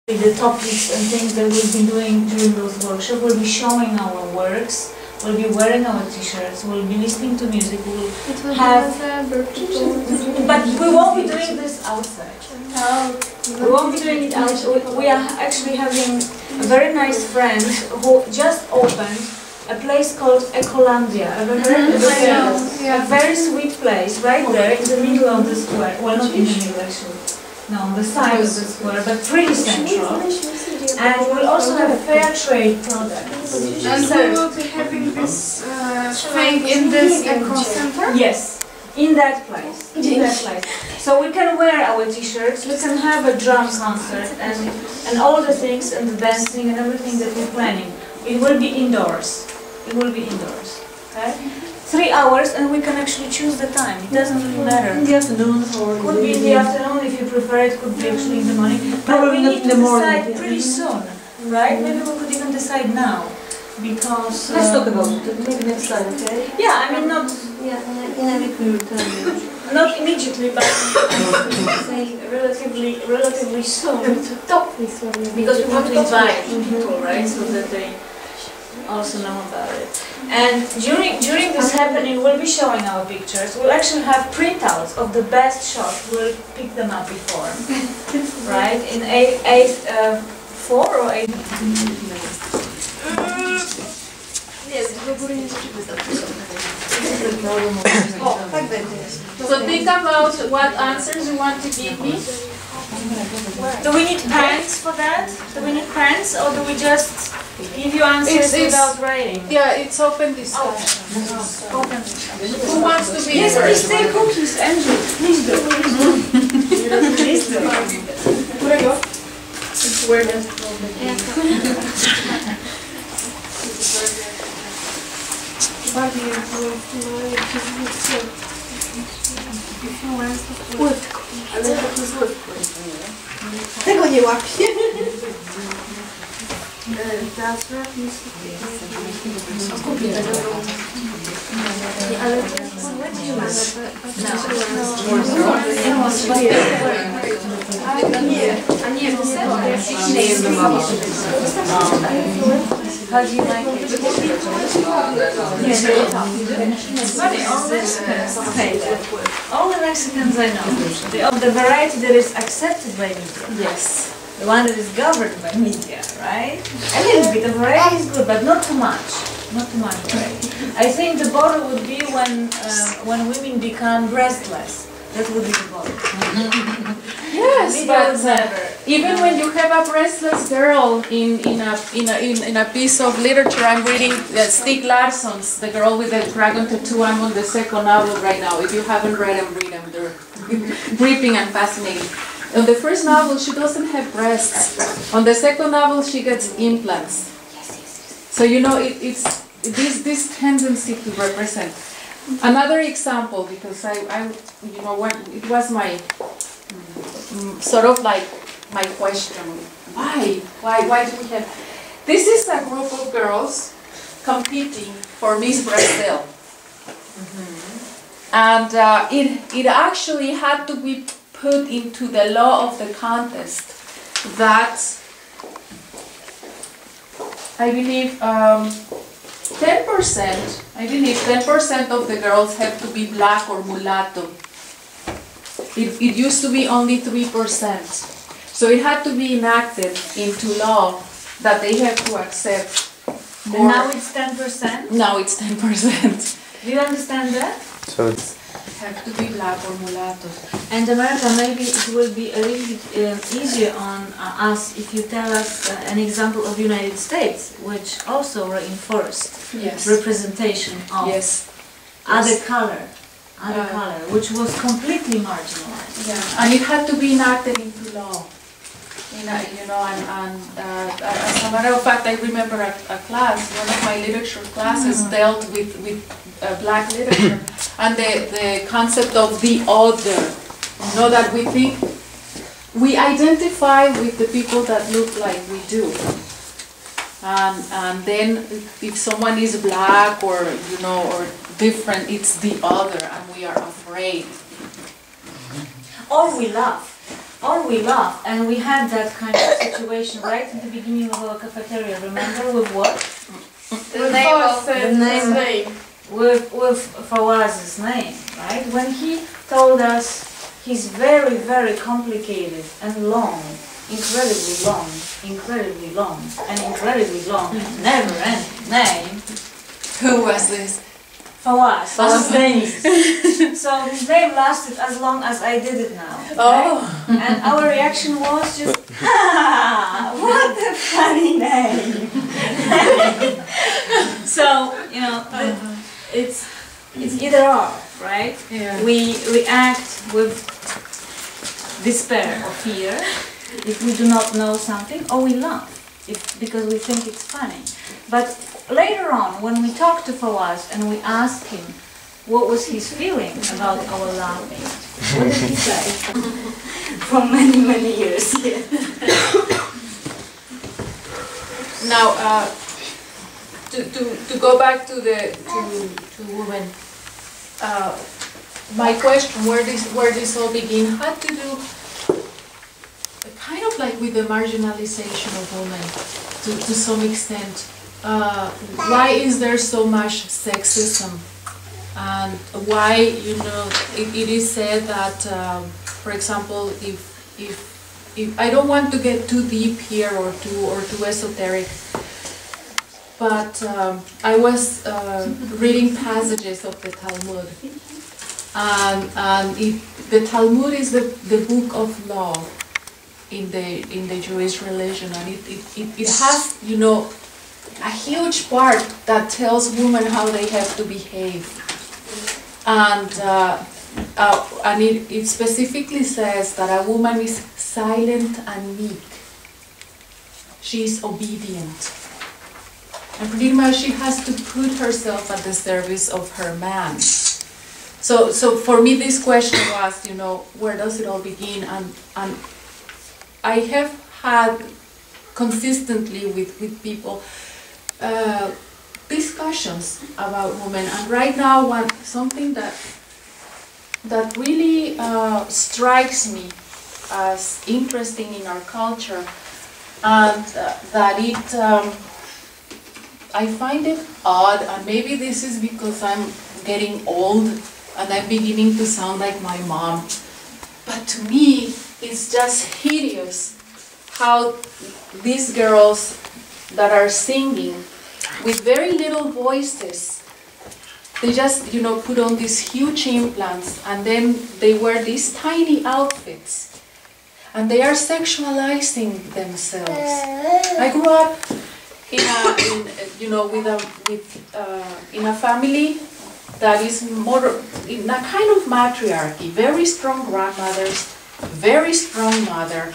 The topics and things that we've been doing during those workshops. We'll be showing our works, we'll be wearing our t-shirts, we'll be listening to music, we'll have... But we won't be doing this outside. We won't be doing it outside. We are actually having a very nice friend who just opened a place called Ecolandia. Ever heard of it? A very sweet place right there in the middle of the square. Well, not in the middle actually. No, on the side of the square, but pretty central. And we'll also have fair trade products. And we will be having this thing in this eco center? Yes, in that place. In that place. So we can wear our t-shirts, we can have a drum concert and all the things and the dancing and everything that we're planning. It will be indoors. It will be indoors. Okay? 3 hours, and we can actually choose the time. It doesn't really matter. In the afternoon or could be in the afternoon if you prefer it. Could be actually in the morning. But we need to decide pretty soon, right? Maybe we could even decide now, because let's talk about it. Maybe next time, okay? Yeah, I mean not. Yeah, in a week we will tell you. Not immediately, but relatively soon. Because we want to invite people, right? So that they also know about it. And during this happening, we'll be showing our pictures. We'll actually have printouts of the best shots. We'll pick them up before, right? In 4 or 8. So think about what answers you want to give me. Do we need pens for that? Do we need pens, or do we just give you answers without writing? Yeah, it's open discussion. Open discussion. Who wants to be Yes, please take cookies, Andrew. Please do. Please do. It's where the Tego nie łapie. Ale How do you like it? All the Mexicans I know. Of the variety that is accepted by media. yes. The one that is governed by media, right? A little bit of variety is good, but not too much. Not too much variety. I think the border would be when women become breastless. That would be the border. Yes, but even when you have a breastless girl in a piece of literature, I'm reading Stieg Larsson's The Girl with the Dragon Tattoo. I'm on the second novel right now. If you haven't read them, read them. They're gripping and fascinating. In the first novel, she doesn't have breasts. On the second novel, she gets implants. So you know, it's this tendency to represent. Another example, because you know, when it was my sort of like my question, why do we have? This is a group of girls competing for Miss Brazil, and it actually had to be put into the law of the contest that I believe 10% of the girls have to be black or mulatto. It used to be only 3%. So it had to be enacted into law that they have to accept more. And now it's 10%? Now it's 10%. Do you understand that? So it's Have to be black or mulatto. And America, maybe it will be a little bit easier on us if you tell us an example of United States, which also reinforced representation of other color, which was completely marginalized. Yeah, and it had to be enacted into law. You know, and as a matter of fact, I remember a class, one of my literature classes dealt with black literature and the concept of the other. You know, that we think we identify with the people that look like we do. And then if someone is black or, you know, or different, it's the other, and we are afraid. Or we laugh. or we laugh. And we had that kind of situation right at the beginning of our cafeteria. Remember with what? The name of his name. With Fawaz's name, right? When he told us his very, very complicated and long, incredibly long, and incredibly long, never-ending name. Who was this? Fawaz. So his name lasted as long as I did it now. Oh. Right? And our reaction was just, what a funny name. So, you know, it's either or, right? Yeah. We react with despair or fear if we do not know something, or we laugh because we think it's funny. But later on, when we talked to Fawaz and we asked him what was his feeling about our laughing, what did he say? For many, many years. Yeah. Now, to go back to the women, my question, where this all began, had to do kind of like with the marginalization of women to some extent. Why is there so much sexism? And why, you know, it is said that, for example, if I don't want to get too deep here or too esoteric, but I was reading passages of the Talmud, and the Talmud is the book of law in the Jewish religion, and it has, you know, a huge part that tells women how they have to behave, and it specifically says that a woman is silent and meek. She is obedient, and pretty much she has to put herself at the service of her man. So for me, this question was, you know, where does it all begin? And I have had consistently with people discussions about women, and right now something that really strikes me as interesting in our culture, and that I find it odd, and maybe this is because I'm getting old and I'm beginning to sound like my mom, but to me it's just hideous how these girls that are singing with very little voices, they just, you know, put on these huge implants, and then they wear these tiny outfits, and they are sexualizing themselves. I grew up in a family that is more in a kind of matriarchy, very strong grandmothers, very strong mother,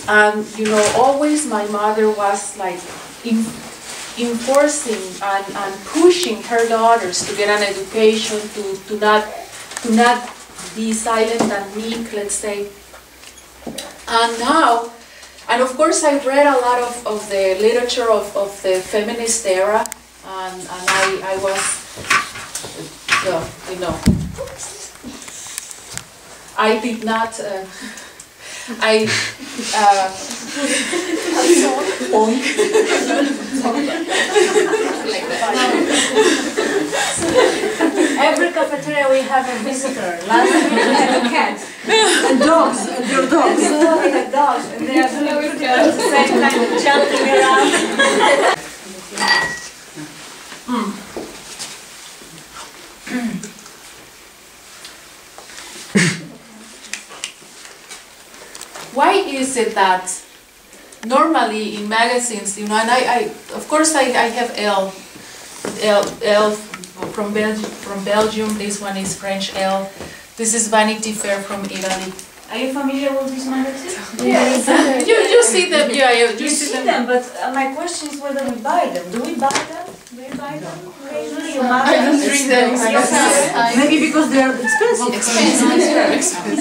and you know, always my mother was like enforcing and pushing her daughters to get an education, to not be silent and meek, let's say. And now, and of course I read a lot of the literature of the feminist era, and I was, you know, I did not, Every cafeteria we have a visitor. Last week we had a cat. And dogs, and your dogs. We had dogs, and they are doing pretty much the same kind of jumping around. Why is it that normally in magazines, you know, and I of course I have Elle from Belgium, this one is French Elle, this is Vanity Fair from Italy. Are you familiar with this magazine? Yes. You see them, yeah, you see them, but my question is whether we buy them. Do we buy them? Do you buy them? Occasionally, your mother? I don't read them. Maybe because they are expensive. Expensive.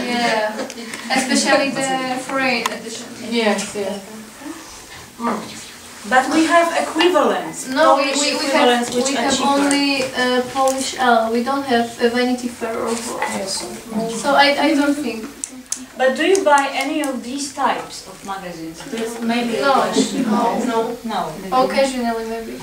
Yeah, especially the foreign edition. Yes, yeah. But we have equivalents. No, we equivalents which are have cheaper. only Polish L. We don't have a Vanity Fair or Vogue. Yes. So I don't think. But do you buy any of these types of magazines? This may be a question. No. Occasionally, maybe.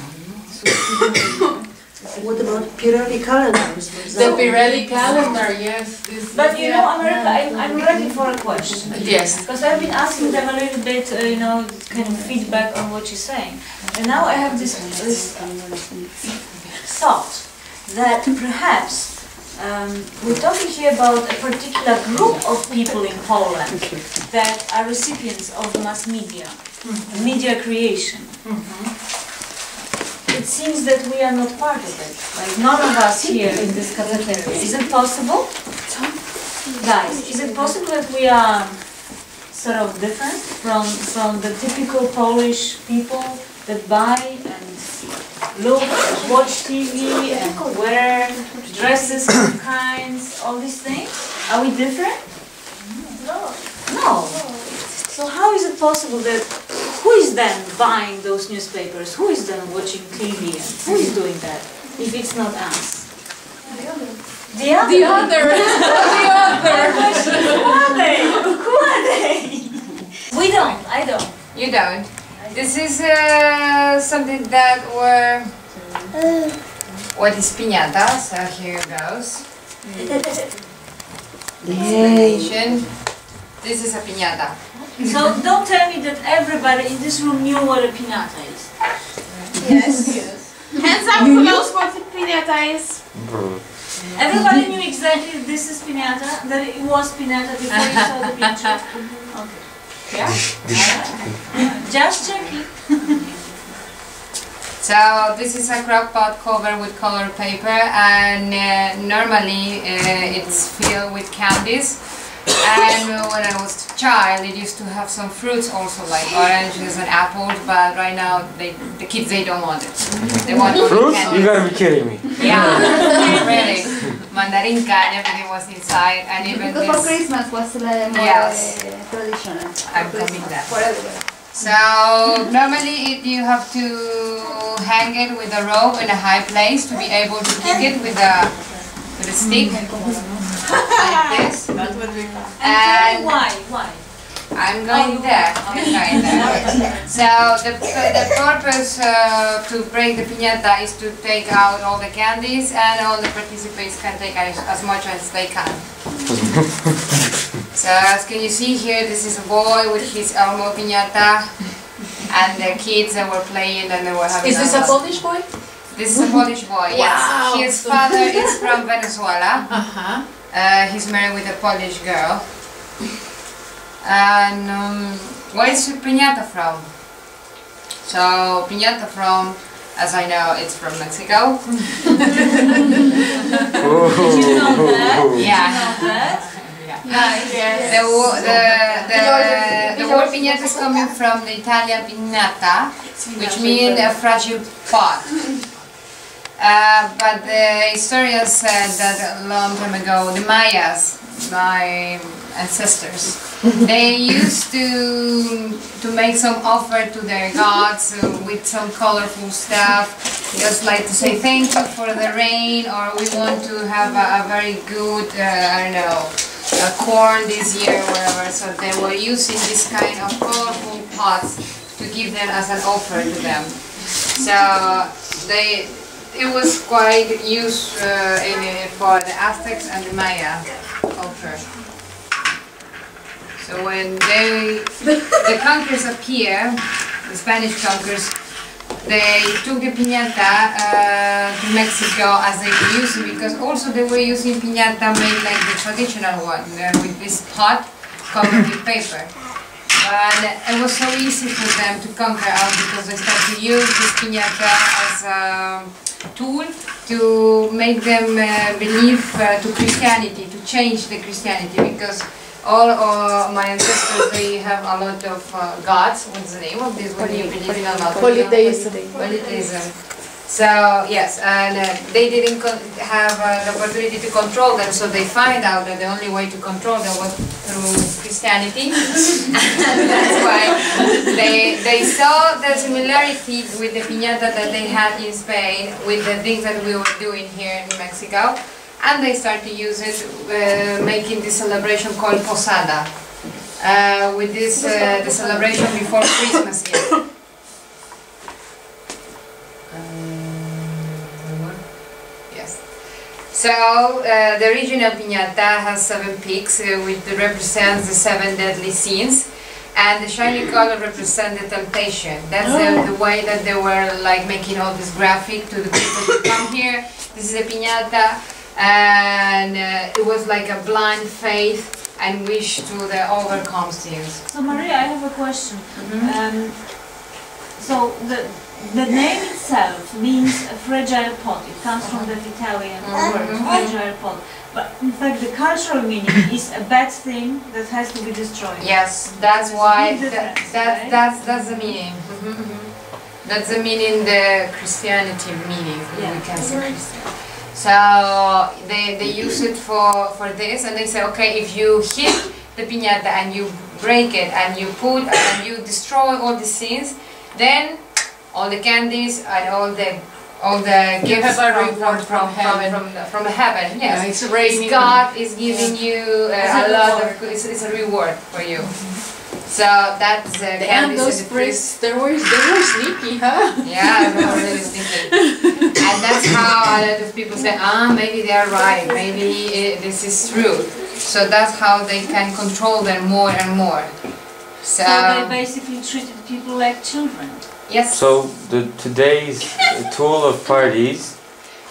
What about Pirelli calendars? The Pirelli calendar, yes. But you know, America, I'm ready for a question. Yes. Because I've been asking them a little bit, kind of feedback on what you're saying. And now I have this thought that perhaps we're talking here about a particular group of people in Poland that are recipients of mass media, media creation. It seems that we are not part of it. Like none of us here in this cafeteria. Is it possible? Guys, is it possible that we are sort of different from the typical Polish people that buy and look, watch TV and wear dresses of kinds, all these things? Are we different? No. So how is it possible that, who is then buying those newspapers? Who is then watching TV? And who is doing that if it's not us? The other. The other. Who are they? Who are they? We don't. I don't. You don't. This is something that we're... What is piñata? So here goes. Explanation. This is a piñata. So don't tell me that everybody in this room knew what a piñata is. Yes. Hands up who knows what piñata is. Everybody knew exactly this is piñata, that it was piñata before you saw the picture. Okay. Yeah? Just checking. So this is a crock pot covered with colored paper, and normally it's filled with candies. And when I was a child, it used to have some fruits also, like oranges and apples. But right now, the kids don't want it. They want only Fruits? candy. You gotta be kidding me. Yeah, really. Mandarinka and everything was inside, and even Because for this. Christmas was more Yes. traditional. I'm coming there. For everywhere. So normally you have to hang it with a rope in a high place to be able to kick it with a stick like this. And why? I'm going there. I'm going there. So the purpose to break the piñata is to take out all the candies, and all the participants can take as much as they can. So as can you see here, this is a boy with his Elmo piñata, and the kids that were playing and they were having. Is this a Polish boy? This is a Polish boy. Yes. Wow. His father is from Venezuela. He's married with a Polish girl. And where is piñata from? So piñata from, as I know, it's from Mexico. Did you know that? Yeah. Did you know that? Nice. The word piñata is coming from the Italian piñata, which means a fragile pot. But the historians said that a long time ago, the Mayas, my ancestors, they used to make some offer to their gods with some colorful stuff, just like to say thank you for the rain, or we want to have a very good, I don't know, corn this year or whatever. So they were using this kind of colorful pots to give them as an offer to them. So it was quite used for the Aztecs and the Maya culture. So when the conquerors appear, the Spanish conquerors, they took the piñata to Mexico as they were using, because also they were using piñata made like the traditional one, with this pot covered with paper. But it was so easy for them to conquer us because they started to use this piñata as a tool to make them believe to Christianity, to change the Christianity, because all my ancestors, they have a lot of gods. What's the name of this when you believe in a lot? Polytheism. Polytheism. So yes, and they didn't have the opportunity to control them, so they find out that the only way to control them was through Christianity. And that's why they saw the similarity with the piñata that they had in Spain with the things that we were doing here in Mexico, and they started to use it, making this celebration called posada. with this the celebration before Christmas Eve. Yes. So the original piñata has 7 peaks, which represents the 7 deadly sins. And the shiny color represents the temptation. That's the way that they were like making all this graphic to the people who come here. This is a piñata, and it was like a blind faith and wish to the overcome sins. So Maria, I have a question. So the name itself means a fragile pot. It comes from the Italian word fragile pot. But in fact, the cultural meaning is a bad thing that has to be destroyed. Yes, that's why. That's the meaning. That's the meaning. The Christianity meaning. We can say Christian. So they use it for this, and they say, okay, if you hit the piñata and you break it and you put and you destroy all the sins, then all the candies and all the gifts from the heaven. Yes, it's raining. God is giving you a lot of. It's a reward for you. So that's the and those priests, they were sneaky, huh? Yeah, they were really sneaky. And that's how a lot of people say, maybe they are right, maybe this is true. So that's how they can control them more and more. So they basically treated people like children. Yes. So today's tool of parties,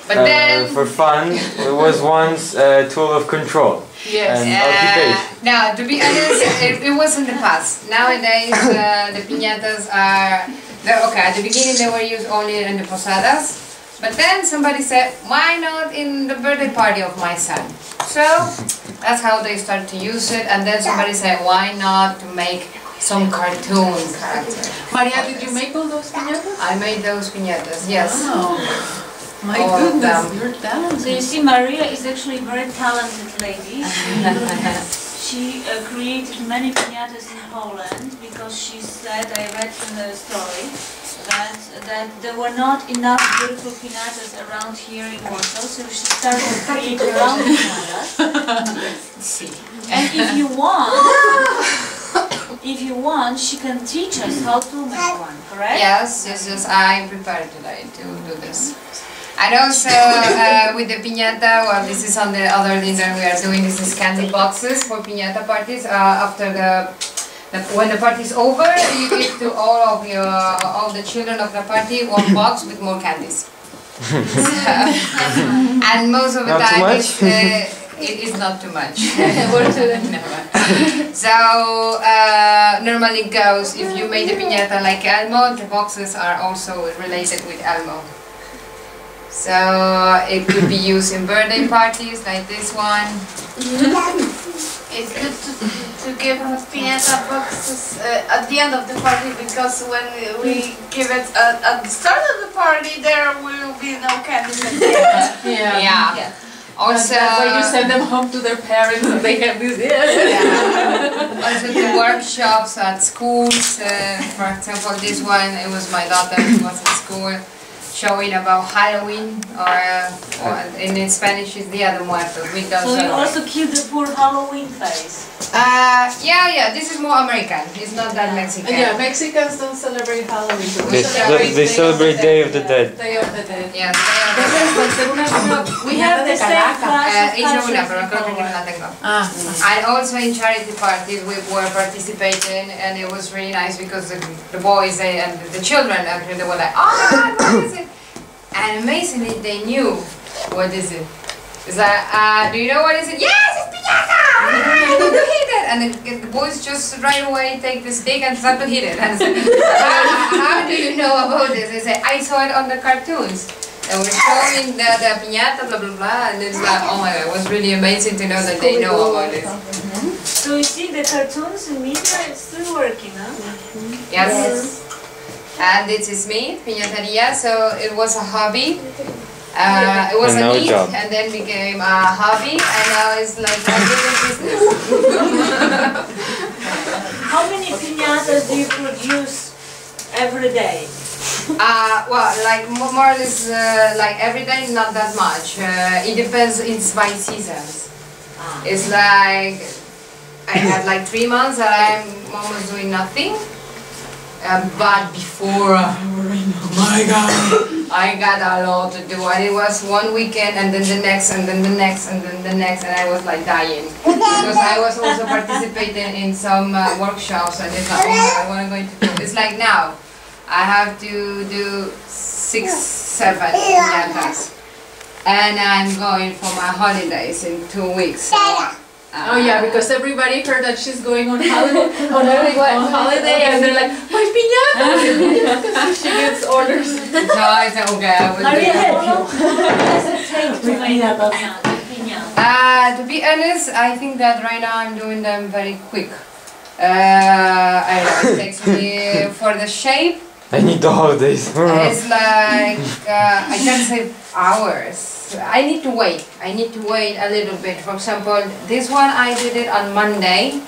but then for fun, it was once a tool of control. Yes. And occupation. No, to be honest, it was in the past. Nowadays, the piñatas are. Okay, at the beginning they were used only in the posadas, but then somebody said, why not in the birthday party of my son? So that's how they started to use it, and then somebody said, why not to make some cartoon character. Maria, did you make all those piñatas? I made those piñatas, yes. Wow. My All goodness, of you're talented. So you see, Maria is actually a very talented lady. She created many piñatas in Poland because she said, I read in the story, that there were not enough beautiful piñatas around here in Warsaw, so she started to create her own piñatas. And if you want, she can teach us how to make one, correct? Yes, I prepared today to do this. And also with the piñata, well, this is on the other dinner we are doing. This is candy boxes for piñata parties. After when the party is over, you give to all the children of the party one box with more candies. And most of the time it is not too much. So normally it goes, if you made the piñata like Elmo, the boxes are also related with Elmo. So it could be used in birthday parties like this one. It's good to give piñata boxes at the end of the party, because when we give it at the start of the party, there will be no candy. Yeah. Also, when you send them home to their parents and they have this. Also the workshops at schools. For example, this one, it was my daughter who was at school, showing about Halloween, or in Spanish is Dia de Muertos. So you also keep the poor Halloween face. Yeah, this is more American. It's not that Mexican. Yeah, Mexicans don't celebrate Halloween. They celebrate Day of the Dead. Day of the Dead. Yeah, We have the same class of And also in charity parties we were participating, and it was really nice because the boys and the children actually, they were like, oh my God, what is it? And amazingly they knew what is it. It's like, do you know what is it? Yes, it's piñata! I need to hit it! And the boys just right away take the stick and start to hit it. And say, how do you know about this? They say, I saw it on the cartoons. And we're showing the piñata, blah blah blah, and it's like, oh my God, it was really amazing to know that they know about it. So you see, the cartoons and media, it's still working, huh? Yes. And this is me, piñateria, so it was a hobby. It was a need, and then became a hobby, and now it's like a business. How many piñatas do you produce every day? Well, like more or less, like every day, not that much. It depends. It's by seasons. It's like I had like 3 months that I'm almost doing nothing. But before, oh my God, I got a lot to do. And it was one weekend and then the next and then the next and then the next, and I was like dying. Because I was also participating in some workshops, and it's like, oh, what am I going to do? It's like now, I have to do 6, 7 piñatas. And I'm going for my holidays in 2 weeks. Oh yeah, because everybody heard that she's going on holiday, and they're like, my piñata! She gets orders. So I said, okay, I will do it. To be honest, I think that right now I'm doing them very quick. I don't know, it takes me for the shape. I need the holidays. It's like, I can't say hours. I need to wait. I need to wait a little bit. For example, this one I did it on Monday,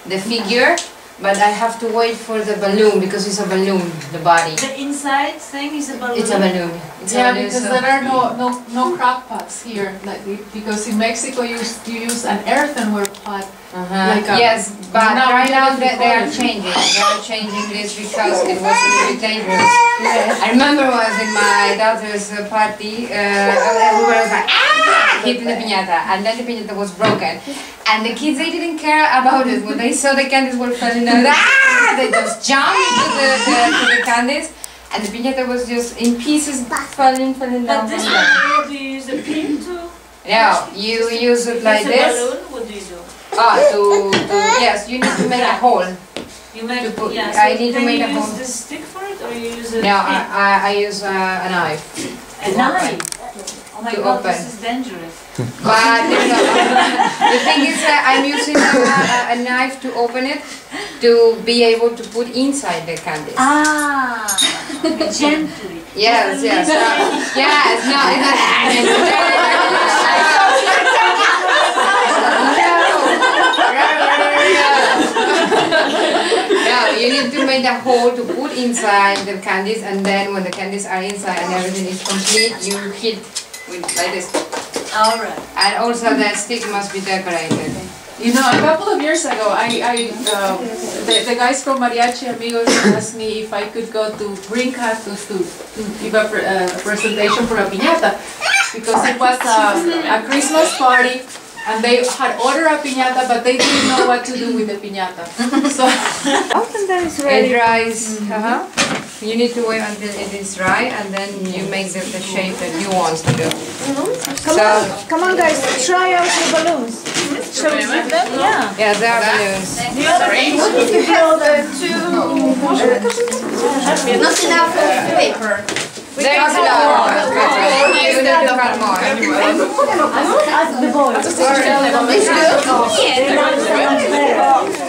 the figure, but I have to wait for the balloon because it's a balloon, the body. The inside thing is a balloon? It's a balloon. It's yeah, a balloon, because so there are no crock pots here. Like, because in Mexico you use an earthenware pot. Like yes, but right now they are changing. They are changing this because it was really dangerous. Yes. I remember I was in my daughter's party, everyone was like, ah! Hitting the piñata, and then the piñata was broken. And the kids, they didn't care about it. When they saw the candies were falling down, ah! They just jumped into the candies, and the piñata was just in pieces, falling down. But this one, do you use a pin to? No, you use it like this. Balloon, what do you do? Yes, you need to make a hole. You make to put, yeah, I so need to make a you hole. use the stick for it, or you use a No, pin? I use a knife. A knife? Oh my To God, open. this is dangerous. But the thing is that I'm using a knife to open it to be able to put inside the candies. Ah, gently. Yes, yes. Yes, no, no, you need to make a hole to put inside the candies, and then when the candies are inside and everything is complete, you hit with like this. Alright. And also the stick must be decorated. You know, a couple of years ago, the guys from Mariachi Amigos asked me if I could go to Green Cactus to give a presentation for a piñata, because it was a Christmas party, and they had ordered a piñata, but they didn't know what to do with the piñata. So Often that is ready. It dries. You need to wait until it is dry, and then you make the shape that you want to do. Come on guys, try out the balloons. Shall we give them? Yeah. Yeah, there are balloons. The other what if you have the two... Not enough paper. There's more. You need to cut more. Ask the boys. It's good.